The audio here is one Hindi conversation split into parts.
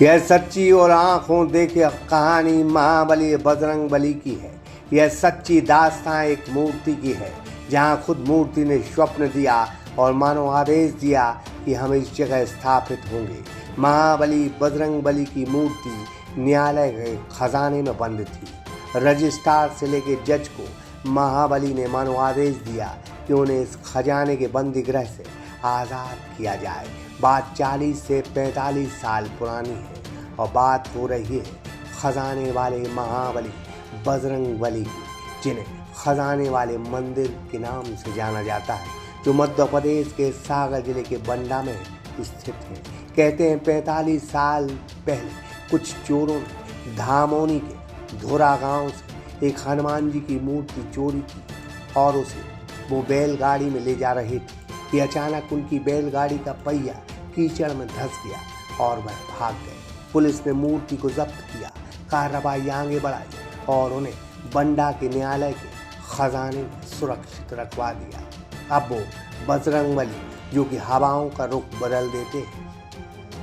यह सच्ची और आंखों देखे कहानी महाबली बजरंग बली की है। यह सच्ची दास्तां एक मूर्ति की है, जहां खुद मूर्ति ने स्वप्न दिया और मानो आदेश दिया कि हम इस जगह स्थापित होंगे। महाबली बजरंग बली की मूर्ति न्यायालय के खजाने में बंद थी। रजिस्ट्रार से लेकर जज को महाबली ने मानो आदेश दिया कि उन्हें इस खजाने के बंदी गृह से आज़ाद किया जाए। बात 40 से 45 साल पुरानी है और बात हो रही है खजाने वाले महाबली बजरंग बली की, जिन्हें खजाने वाले मंदिर के नाम से जाना जाता है, जो मध्य प्रदेश के सागर जिले के बंडा में स्थित है। कहते हैं 45 साल पहले कुछ चोरों ने धामोनी के धोरा गांव से एक हनुमान जी की मूर्ति चोरी की और उसे वो बैलगाड़ी में ले जा रहे थे कि अचानक उनकी बैलगाड़ी का पहिया कीचड़ में धंस गया और वह भाग गए। पुलिस ने मूर्ति को जब्त किया, कार्रवाई आगे बढ़ाई और उन्हें बंडा के न्यायालय के खजाने में सुरक्षित रखवा दिया। अब वो बजरंग बली जो कि हवाओं का रुख बदल देते हैं,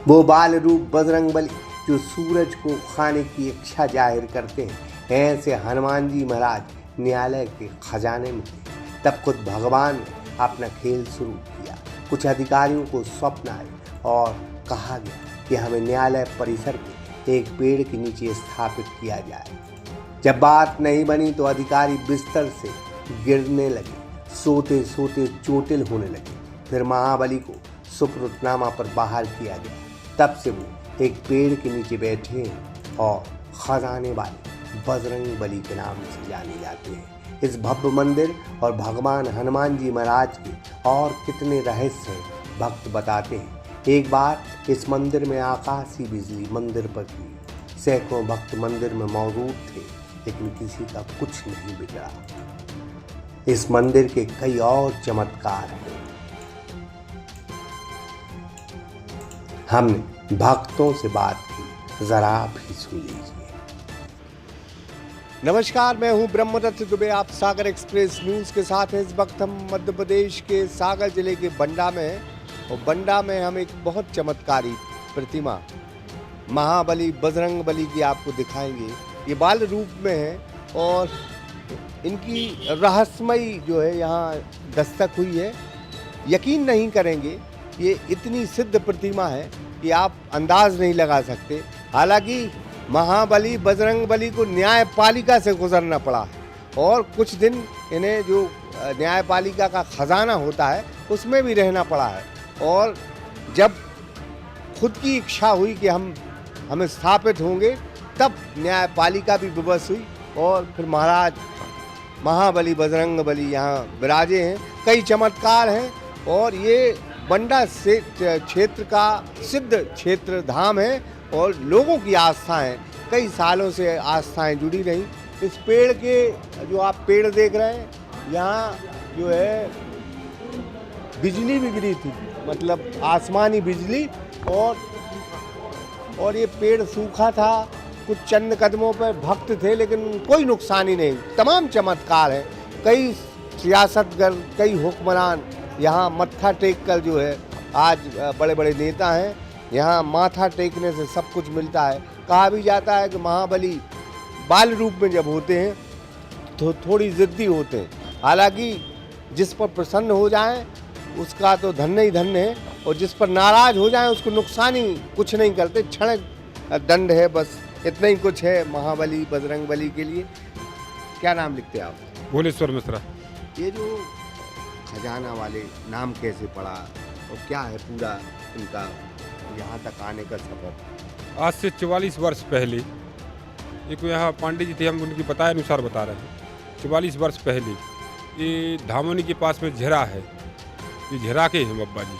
वो बाल रूप बजरंग बली जो सूरज को खाने की इच्छा जाहिर करते हैं, ऐसे हनुमान जी महाराज न्यायालय के खजाने में थे। तब खुद भगवान ने अपना खेल शुरू किया। कुछ अधिकारियों को स्वप्न आए और कहा गया कि हमें न्यायालय परिसर के एक पेड़ के नीचे स्थापित किया जाए। जब बात नहीं बनी तो अधिकारी बिस्तर से गिरने लगे, सोते सोते चोटिल होने लगे। फिर महाबली को सुपुर्दनामा पर बाहर किया गया। तब से वो एक पेड़ के नीचे बैठे हैं और खजाने वाले बजरंग बली के नाम से जाने जाते हैं। इस भव्य मंदिर और भगवान हनुमान जी महाराज के और कितने रहस्य हैं भक्त बताते हैं। एक बार इस मंदिर में आकाशीय बिजली मंदिर पर गिरी। सैकड़ों भक्त मंदिर में मौजूद थे, लेकिन किसी का कुछ नहीं बिगड़ा। इस मंदिर के कई और चमत्कार हैं। हमने भक्तों से बात की, जरा आप ही सुन लीजिए। नमस्कार, मैं हूं ब्रह्मदत्त दुबे। आप सागर एक्सप्रेस न्यूज़ के साथ हैं। इस वक्त हम मध्य प्रदेश के सागर जिले के बंडा में हैं और बंडा में हम एक बहुत चमत्कारी प्रतिमा महाबली बजरंग बली की आपको दिखाएंगे। ये बाल रूप में है और इनकी रहस्यमयी जो है यहाँ दस्तक हुई है। यकीन नहीं करेंगे, ये इतनी सिद्ध प्रतिमा है कि आप अंदाज नहीं लगा सकते। हालांकि महाबली बजरंग बली को न्यायपालिका से गुजरना पड़ा है और कुछ दिन इन्हें जो न्यायपालिका का खजाना होता है उसमें भी रहना पड़ा है। और जब खुद की इच्छा हुई कि हम स्थापित होंगे, तब न्यायपालिका भी विवश हुई और फिर महाराज महाबली बजरंग बली यहाँ विराजे हैं। कई चमत्कार हैं और ये बंडा से क्षेत्र का सिद्ध क्षेत्र धाम है और लोगों की आस्थाएं कई सालों से आस्थाएं जुड़ी रही। इस पेड़ के जो आप पेड़ देख रहे हैं, यहाँ जो है बिजली भी गिरी थी, मतलब आसमानी बिजली, और ये पेड़ सूखा था। कुछ चंद कदमों पर भक्त थे, लेकिन कोई नुकसान ही नहीं। तमाम चमत्कार है। कई सियासतगर, कई हुक्मरान यहाँ मत्था टेक कर जो है आज बड़े बड़े नेता हैं। यहाँ माथा टेकने से सब कुछ मिलता है। कहा भी जाता है कि महाबली बाल रूप में जब होते हैं तो थोड़ी ज़िद्दी होते हैं। हालांकि जिस पर प्रसन्न हो जाएं उसका तो धन्य ही धन्य है, और जिस पर नाराज हो जाएं उसको नुकसान ही कुछ नहीं करते। क्षण दंड है, बस इतना ही कुछ है महाबली बजरंग बली के लिए। क्या नाम लिखते हैं आप? भुवनेश्वर मिश्रा। ये जो खजाना वाले नाम कैसे पड़ा और क्या है पूरा इनका यहाँ तक आने का सफर? आज से 44 वर्ष पहले एक यहाँ पांडे जी थे, हम उनकी बताए अनुसार बता रहे हैं। 44 वर्ष पहले ये धामोनी के पास में झिरा है, ये झिरा के हैं बब्बा जी।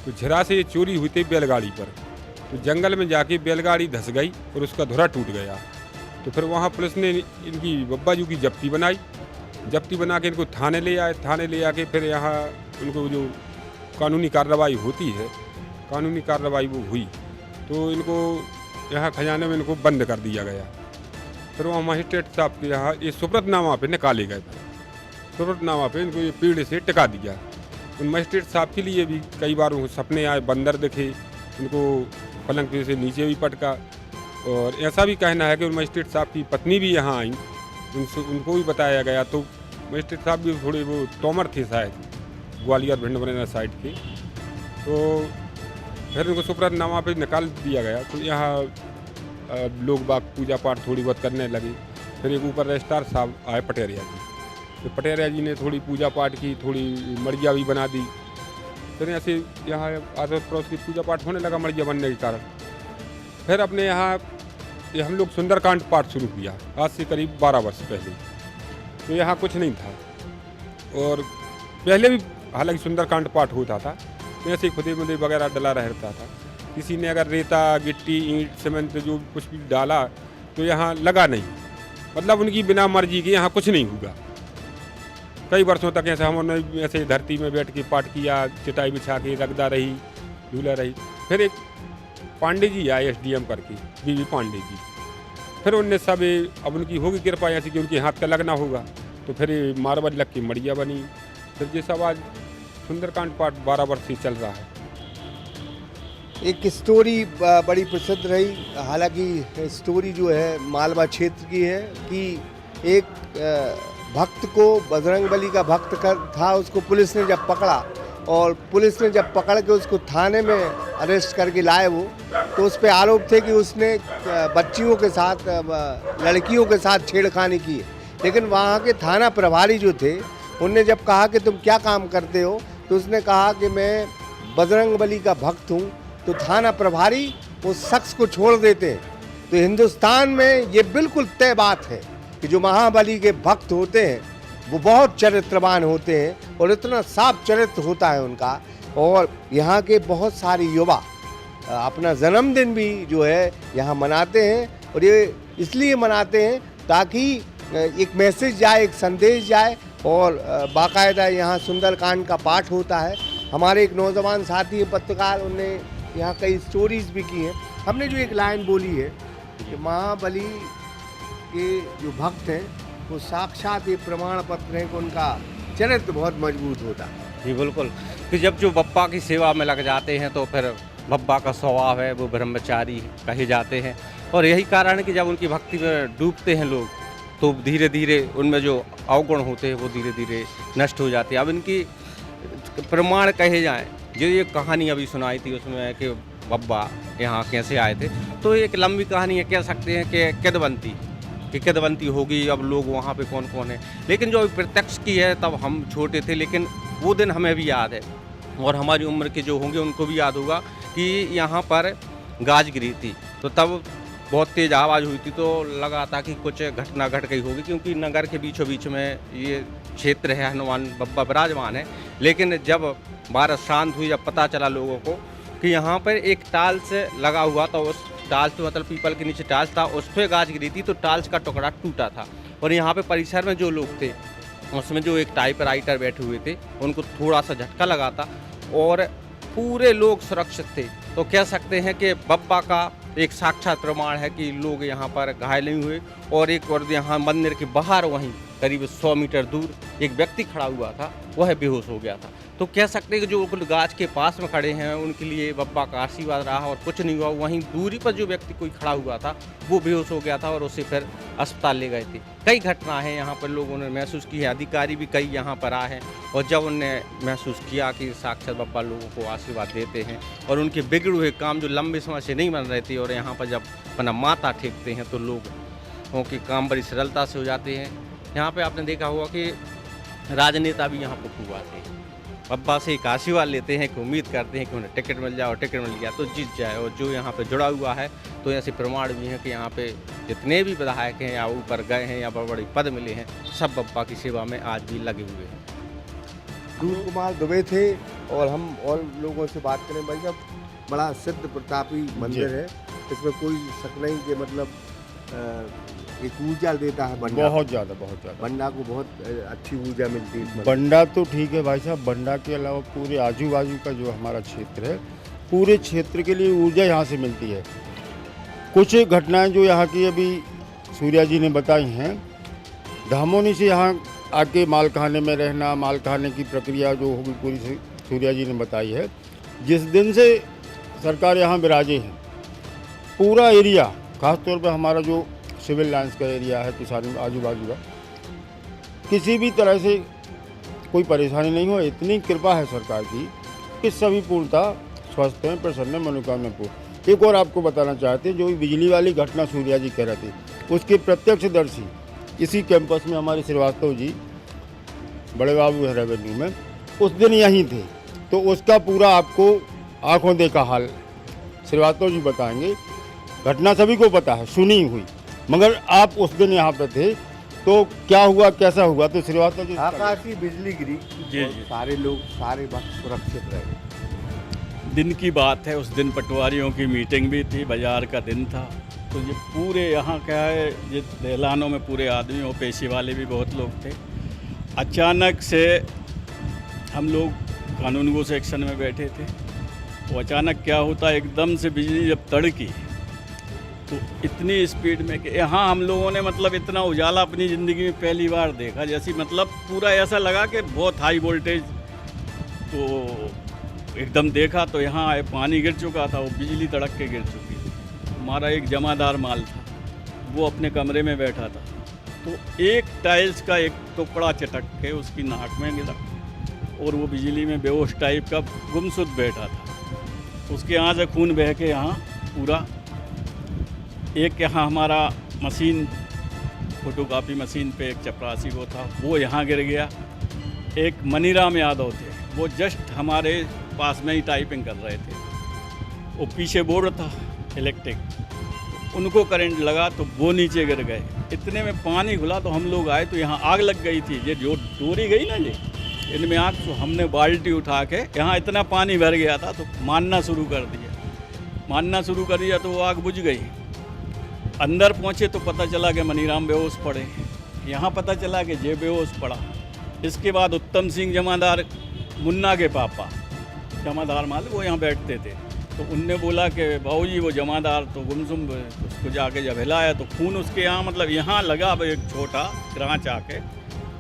तो झिरा से ये चोरी हुई थी बैलगाड़ी पर। तो जंगल में जाके बैलगाड़ी धंस गई और उसका धुरा टूट गया। तो फिर वहाँ पुलिस ने इनकी बब्बा जी की जब्ती बनाई। जब्ती बना के इनको थाने ले आए। थाने ले आके फिर यहाँ उनको जो कानूनी कार्रवाई होती है, कानूनी कार्रवाई वो हुई। तो इनको यहाँ खजाने में इनको बंद कर दिया गया। फिर वहाँ मजिस्ट्रेट साहब के यहाँ ये सुपुर्दनामा पे निकाले गए थे। सुपुर्दनामा पे इनको ये पेड़ से टिका दिया। उन मजिस्ट्रेट साहब के लिए भी कई बार उनको सपने आए, बंदर दिखे, इनको पलंग पे से नीचे भी पटका। और ऐसा भी कहना है कि मजिस्ट्रेट साहब की पत्नी भी यहाँ आई, उनको भी बताया गया। तो मजिस्ट्रेट साहब भी थोड़े वो तोमर थे शायद, ग्वालियर भिंड साइड के। तो फिर उनको सुपरतनामा पे निकाल दिया गया। तो यहाँ लोग बाग पूजा पाठ थोड़ी बहुत करने लगे। फिर एक ऊपर रजिस्ट्रार साहब आए पटेरिया जी, तो पटेरिया जी ने थोड़ी पूजा पाठ की, थोड़ी मड़िया भी बना दी। फिर ऐसे यहाँ आस पड़ोस की पूजा पाठ होने लगा मड़िया बनने के कारण। फिर अपने यहाँ ये हम लोग सुंदरकांड पाठ शुरू किया आज से करीब 12 वर्ष पहले। तो यहाँ कुछ नहीं था, और पहले भी हालांकि सुंदरकांड पाठ होता था, तो ऐसे खुदे मुदे वगैरह डला रहता था। किसी ने अगर रेता गिट्टी ईंट सीमेंट जो कुछ भी डाला तो यहाँ लगा नहीं, मतलब उनकी बिना मर्जी के यहाँ कुछ नहीं होगा। कई वर्षों तक ऐसे हमने ऐसे धरती में बैठ के पाठ किया, चटाई बिछा के रगदा रही, झूला रही। फिर एक पांडे जी आए SDM करके, बीवी पांडे जी। फिर उनने सब अब उनकी होगी कृपा ऐसी कि उनके हाथ का लगना होगा, तो फिर मार्बल लग के मड़िया बनी। फिर ये सब आज सुंदरकांड पाठ 12 वर्ष से चल रहा है। एक स्टोरी बड़ी प्रसिद्ध रही, हालांकि स्टोरी जो है मालवा क्षेत्र की है कि एक भक्त को, बजरंगबली का भक्त था, उसको पुलिस ने जब पकड़ा और पुलिस ने जब पकड़ के उसको थाने में अरेस्ट करके लाए वो, तो उस पर आरोप थे कि उसने बच्चियों के साथ, लड़कियों के साथ छेड़खानी की। लेकिन वहाँ के थाना प्रभारी जो थे उनने जब कहा कि तुम क्या काम करते हो, तो उसने कहा कि मैं बजरंगबली का भक्त हूँ। तो थाना प्रभारी उस शख्स को छोड़ देते हैं। तो हिंदुस्तान में ये बिल्कुल तय बात है कि जो महाबली के भक्त होते हैं वो बहुत चरित्रवान होते हैं और इतना साफ चरित्र होता है उनका। और यहाँ के बहुत सारे युवा अपना जन्मदिन भी जो है यहाँ मनाते हैं, और ये इसलिए मनाते हैं ताकि एक मैसेज जाए, एक संदेश जाए। और बाकायदा यहाँ सुंदरकांड का पाठ होता है। हमारे एक नौजवान साथी हैं पत्रकार, उनने यहाँ कई स्टोरीज भी की हैं। हमने जो एक लाइन बोली है कि महाबली के जो भक्त हैं वो साक्षात ये प्रमाण पत्र है कि उनका चरित्र बहुत मजबूत होता है। जी बिल्कुल, कि जब जो बप्पा की सेवा में लग जाते हैं तो फिर बप्पा का स्वभाव है वो ब्रह्मचारी कहे जाते हैं। और यही कारण है कि जब उनकी भक्ति में डूबते हैं लोग तो धीरे धीरे उनमें जो अवगुण होते हैं वो धीरे धीरे नष्ट हो जाते हैं। अब इनकी प्रमाण कहे जाएँ, जो ये कहानी अभी सुनाई थी उसमें कि बप्पा यहाँ कैसे आए थे, तो एक लंबी कहानी है, कह सकते हैं कि किदवंती होगी। अब लोग वहाँ पे कौन कौन है, लेकिन जो अभी प्रत्यक्ष की है तब हम छोटे थे, लेकिन वो दिन हमें भी याद है और हमारी उम्र के जो होंगे उनको भी याद होगा कि यहाँ पर गाज गिरी थी। तो तब बहुत तेज़ आवाज़ हुई थी, तो लगा था कि कुछ घटना घट गई होगी, क्योंकि नगर के बीचों बीच में ये क्षेत्र है, हनुमान बप्पा विराजमान है। लेकिन जब बारिश शांत हुई, जब पता चला लोगों को कि यहाँ पर एक टाल्स लगा हुआ था, उस टाल्स तो मतलब पीपल के नीचे टाल्स था, उस पर गाज गिरी थी, तो टाल्स का टुकड़ा टूटा था। और यहाँ पे परिसर में जो लोग थे उसमें जो एक टाइपराइटर बैठे हुए थे उनको थोड़ा सा झटका लगा था और पूरे लोग सुरक्षित थे। तो कह सकते हैं कि बप्पा का एक साक्षात प्रमाण है कि लोग यहाँ पर घायल नहीं हुए। और एक और यहाँ मंदिर के बाहर वहीं करीब 100 मीटर दूर एक व्यक्ति खड़ा हुआ था, वह बेहोश हो गया था। तो कह सकते हैं कि जो गाछ के पास में खड़े हैं उनके लिए बप्पा का आशीर्वाद रहा और कुछ नहीं हुआ। वहीं दूरी पर जो व्यक्ति कोई खड़ा हुआ था वो बेहोश हो गया था और उसे फिर अस्पताल ले गए थे। कई घटनाएं हैं यहाँ पर लोगों ने महसूस की है, अधिकारी भी कई यहाँ पर आए हैं और जब उनने महसूस किया कि साक्षात बप्पा लोगों को आशीर्वाद देते हैं और उनके बिगड़े हुए काम जो लंबे समय से नहीं बन रहे थे और यहाँ पर जब अपना माथा टेकते हैं तो लोगों के काम बड़ी सरलता से हो जाते हैं। यहाँ पे आपने देखा होगा कि राजनेता भी यहाँ पर खूब आते हैं, बप्पा से एक आशीर्वाद लेते हैं कि उम्मीद करते हैं कि उन्हें टिकट मिल जाए और टिकट मिल गया तो जीत जाए। और जो यहाँ पे जुड़ा हुआ है तो ऐसे प्रमाण भी हैं कि यहाँ पे जितने भी विधायक हैं या ऊपर गए हैं या बड़े बड़े पद मिले हैं, सब बप्पा की सेवा में आज भी लगे हुए हैं। दूर कुमार दुबे थे और हम और लोगों से बात करें। भाई साहब, बड़ा सिद्ध प्रतापी मंदिर है, इसमें कोई शक नहीं कि मतलब एक ऊर्जा देता है बंडा, बहुत ज़्यादा बंडा को बहुत अच्छी ऊर्जा मिलती है। बंडा तो ठीक है भाई साहब, बंडा के अलावा पूरे आजू बाजू का जो हमारा क्षेत्र है, पूरे क्षेत्र के लिए ऊर्जा यहाँ से मिलती है। कुछ घटनाएं जो यहाँ की अभी सूर्या जी ने बताई हैं, धामोनी से यहाँ आके मालखाने में रहना, मालखाने की प्रक्रिया जो होगी पूरी सूर्या जी ने बताई है। जिस दिन से सरकार यहाँ विराजे हैं पूरा एरिया, खासतौर पे हमारा जो सिविल लाइन्स का एरिया है, किसान आजू बाजू का, किसी भी तरह से कोई परेशानी नहीं हो। इतनी कृपा है सरकार की कि सभी पूर्णतः स्वस्थ हैं, प्रसन्न हैं, मनोकामना पूर्ण। एक और आपको बताना चाहते हैं, जो बिजली वाली घटना सूर्या जी कह रहे थे, उसके प्रत्यक्षदर्शी इसी कैंपस में हमारे श्रीवास्तव जी, बड़े बाबू है रेवेन्यू में, उस दिन यहीं थे। तो उसका पूरा आपको आंखों देखा हाल श्रीवास्तव जी बताएंगे। घटना सभी को पता है, सुनी हुई, मगर आप उस दिन यहाँ पे थे, तो क्या हुआ, कैसा हुआ, तो श्रीवास्तव जी। आकाशीय बिजली गिरी जी, और जी। सारे लोग सारे वक्त सुरक्षित रहे। दिन की बात है, उस दिन पटवारियों की मीटिंग भी थी, बाजार का दिन था। तो ये पूरे यहाँ क्या है, ये दहलानों में पूरे आदमी और पेशे वाले भी बहुत लोग थे। अचानक से हम लोग कानून गो सेक्शन में बैठे थे, तो अचानक क्या होता, एकदम से बिजली जब तड़की तो इतनी स्पीड में कि यहाँ हम लोगों ने मतलब इतना उजाला अपनी ज़िंदगी में पहली बार देखा। जैसी मतलब पूरा ऐसा लगा कि बहुत हाई वोल्टेज। तो एकदम देखा तो यहाँ पानी गिर चुका था, वो बिजली तड़क के गिर चुकी थी। हमारा एक जमादार माल था, वो अपने कमरे में बैठा था, तो एक टाइल्स का एक टुकड़ा चटक के उसकी नाक में गिरा और वो बिजली में बेहोश टाइप का गुमसुद बैठा था। उसके यहाँ से खून बह के यहाँ पूरा, एक यहाँ हमारा मशीन, फोटोकॉपी मशीन पे एक चपरासी वो था, वो यहाँ गिर गया। एक मनीराम यादव थे, वो जस्ट हमारे पास में ही टाइपिंग कर रहे थे। वो पीछे बोर्ड था इलेक्ट्रिक, उनको करंट लगा तो वो नीचे गिर गए। इतने में पानी खुला तो हम लोग आए तो यहाँ आग लग गई थी। ये जो डोरी गई ना, ये इनमें आग, तो हमने बाल्टी उठा के, यहाँ इतना पानी भर गया था तो मारना शुरू कर दिया तो वो आग बुझ गई। अंदर पहुँचे तो पता चला कि मनीराम बेहोश पड़े। यहाँ पता चला कि जे बेहोश पड़ा। इसके बाद उत्तम सिंह जमादार, मुन्ना के पापा, जमादार माल, वो यहाँ बैठते थे। तो उनने बोला कि बाबूजी वो जमादार तो गुमसुम, उसको जाके जब हिलाया तो खून उसके यहाँ मतलब यहाँ लगा, एक छोटा क्रांच आके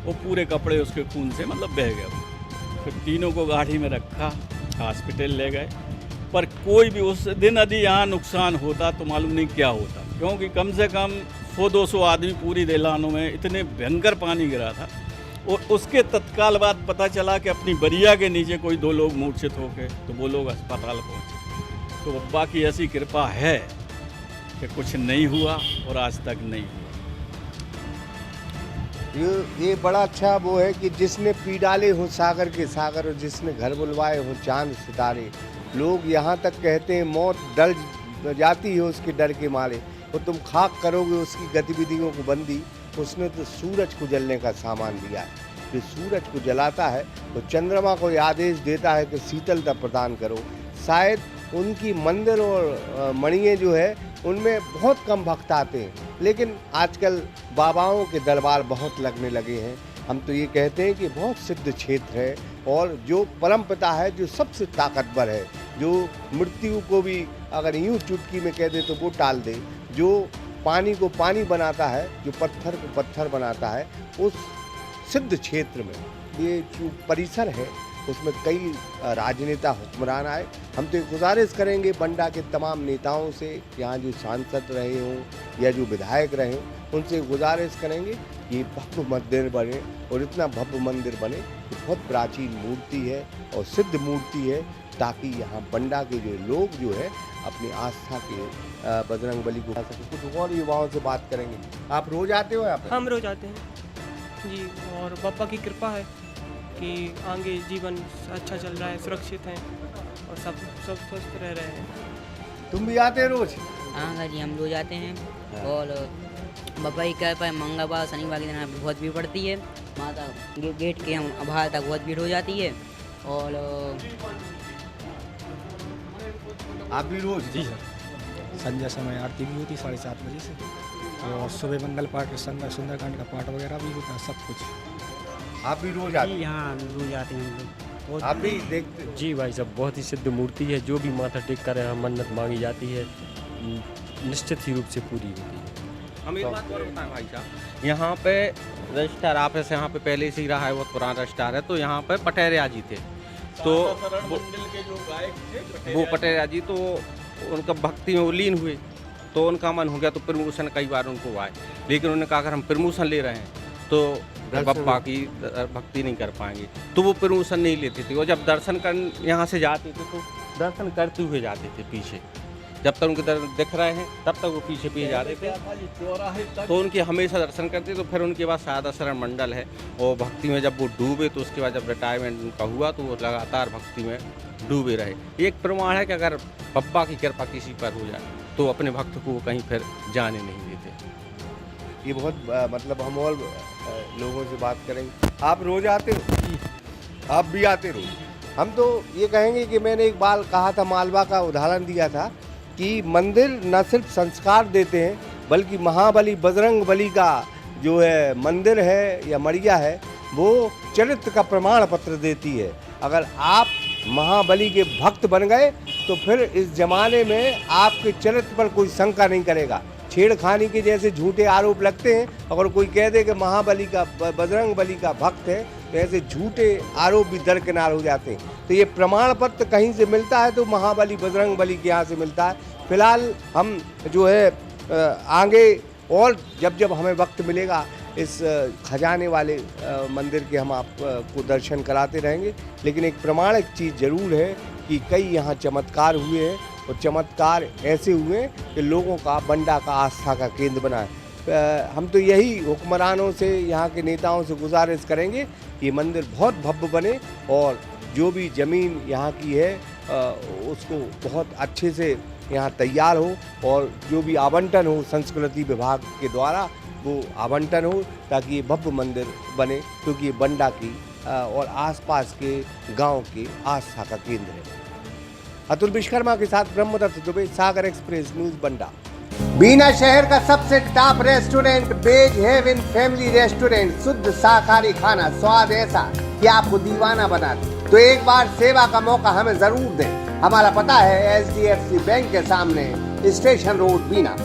वो पूरे कपड़े उसके खून से मतलब बह गए। फिर तीनों को गाड़ी में रखा, हॉस्पिटल ले गए। पर कोई भी उस दिन यदि यहाँ नुकसान होता तो मालूम नहीं क्या होता, क्योंकि कम से कम 100-200 आदमी पूरी दहलानों में, इतने भयंकर पानी गिरा था। और उसके तत्काल बाद पता चला कि अपनी बरिया के नीचे कोई 2 लोग मूर्छित हो गए, तो वो लोग अस्पताल पहुँचे। तो बप्पा की ऐसी कृपा है कि कुछ नहीं हुआ और आज तक नहीं हुआ। ये बड़ा अच्छा वो है कि जिसने पी डाले हो सागर के सागर, और जिसने घर बुलवाए हो चांद सितारे। लोग यहाँ तक कहते हैं मौत डर जाती है उसके डर के मारे, तो तुम खाक करोगे उसकी गतिविधियों को बंदी। उसने तो सूरज को जलने का सामान दिया है। जो सूरज को जलाता है तो चंद्रमा को आदेश देता है कि शीतलता प्रदान करो। शायद उनकी मंदिर और मणिये जो है उनमें बहुत कम भक्त आते हैं, लेकिन आजकल बाबाओं के दरबार बहुत लगने लगे हैं। हम तो ये कहते हैं कि बहुत सिद्ध क्षेत्र है, और जो परमपिता है, जो सबसे ताकतवर है, जो मृत्यु को भी अगर यूं चुटकी में कह दे तो वो टाल दे, जो पानी को पानी बनाता है, जो पत्थर को पत्थर बनाता है, उस सिद्ध क्षेत्र में ये जो परिसर है उसमें कई राजनेता हुक्मरान आए। हम तो गुजारिश करेंगे बंडा के तमाम नेताओं से, यहाँ जो सांसद रहे हों या जो विधायक रहे हों, उनसे गुजारिश करेंगे कि भव्य मंदिर बने, और इतना भव्य मंदिर बने कि बहुत प्राचीन मूर्ति है और सिद्ध मूर्ति है, ताकि यहाँ बंडा के जो लोग जो है अपनी आस्था के बजरंग बली को सके। कुछ और युवाओं से बात करेंगे। आप रोज आते हो यहाँ पे? हम रोज आते हैं जी, और बापा की कृपा है कि आगे जीवन अच्छा चल रहा है, सुरक्षित हैं और सब स्वस्थ रह रहे हैं। तुम भी आते रोज? हाँ जी, हम रोज आते हैं। और बाबा की कृपा है, मंगलवार शनिवार के दिन यहाँ पे बहुत भीड़ पड़ती है। माता गेट के हम बाहर तक बहुत भीड़ हो जाती है। और आप भी रोज? जी सर, संध्या समय आरती भी होती 7:30 बजे से, और सुबह मंगल पाठ, सुंदरकांड का पाठ वगैरह भी होता है, सब कुछ। आप भी रोज आते? यहाँ रोज आते हैं हम लोग। आप भी देखते? जी भाई साहब, बहुत ही सिद्ध मूर्ति है। जो भी माथा टेक कर मन्नत मांगी जाती है निश्चित ही रूप से पूरी होती है। हम एक बात और बताएं भाई साहब, यहाँ पे रजिस्ट्रार ऑफिस यहाँ पे पहले से ही रहा है, बहुत पुराना रजिस्ट्रार है। तो यहाँ पे पटेरिया जी थे, तो मंडल के जो गायक थे वो पटेरिया जी, तो उनका भक्ति में वो लीन हुए। तो उनका मन हो गया तो प्रमोशन कई बार उनको आए, लेकिन उन्होंने कहा अगर हम प्रमोशन ले रहे हैं तो बप्पा की भक्ति नहीं कर पाएंगे, तो वो प्रमोशन नहीं लेते थे। और जब दर्शन कर यहाँ से जाते थे तो दर्शन करते हुए जाते थे पीछे, जब तक उनके दर्शन दिख रहे हैं तब तक वो पीछे जाते थे, तो उनके हमेशा दर्शन करते। तो फिर उनके बाद सादा शरण मंडल है, और भक्ति में जब वो डूबे तो उसके बाद जब रिटायरमेंट उनका हुआ तो वो लगातार भक्ति में डूबे रहे। एक प्रमाण है कि अगर बप्पा की कृपा किसी पर हो जाए तो अपने भक्त को वो कहीं फिर जाने नहीं देते। ये बहुत मतलब हम और लोगों से बात करेंगे। आप रोज आते हो? आप भी आते रोज? हम तो ये कहेंगे कि मैंने एक बार कहा था, मालवा का उदाहरण दिया था कि मंदिर न सिर्फ संस्कार देते हैं बल्कि महाबली बजरंग बली का जो है मंदिर है या मड़िया है वो चरित्र का प्रमाण पत्र देती है। अगर आप महाबली के भक्त बन गए तो फिर इस जमाने में आपके चरित्र पर कोई शंका नहीं करेगा। छेड़खानी के जैसे झूठे आरोप लगते हैं, अगर कोई कह दे कि महाबली का बजरंग बली का भक्त है तो ऐसे झूठे आरोप भी दरकिनार हो जाते हैं। तो ये प्रमाण पत्र कहीं से मिलता है तो महाबली बजरंग बली के यहाँ से मिलता है। फिलहाल हम जो है आगे और जब हमें वक्त मिलेगा इस खजाने वाले मंदिर के हम आपको दर्शन कराते रहेंगे। लेकिन एक प्रमाणिक चीज़ ज़रूर है कि कई यहाँ चमत्कार हुए हैं, और चमत्कार ऐसे हुए कि लोगों का बंडा का आस्था का केंद्र बना है। हम तो यही हुक्मरानों से, यहाँ के नेताओं से गुजारिश करेंगे कि ये मंदिर बहुत भव्य बने, और जो भी ज़मीन यहाँ की है उसको बहुत अच्छे से यहाँ तैयार हो, और जो भी आवंटन हो संस्कृति विभाग के द्वारा वो आवंटन हो, ताकि ये भव्य मंदिर बने, क्योंकि ये बंडा की और आसपास के गांव की आस्था का केंद्र है। अतुल विश्वकर्मा के साथ ब्रह्मदत्त दुबे, सागर एक्सप्रेस न्यूज़, बंडा। बीना शहर का सबसे top restaurant veg heaven family restaurant, शुद्ध शाकाहारी खाना, स्वाद ऐसा कि आपको दीवाना बना दे। तो एक बार सेवा का मौका हमें जरूर दें। हमारा पता है SDFC बैंक के सामने, स्टेशन रोड, बीना।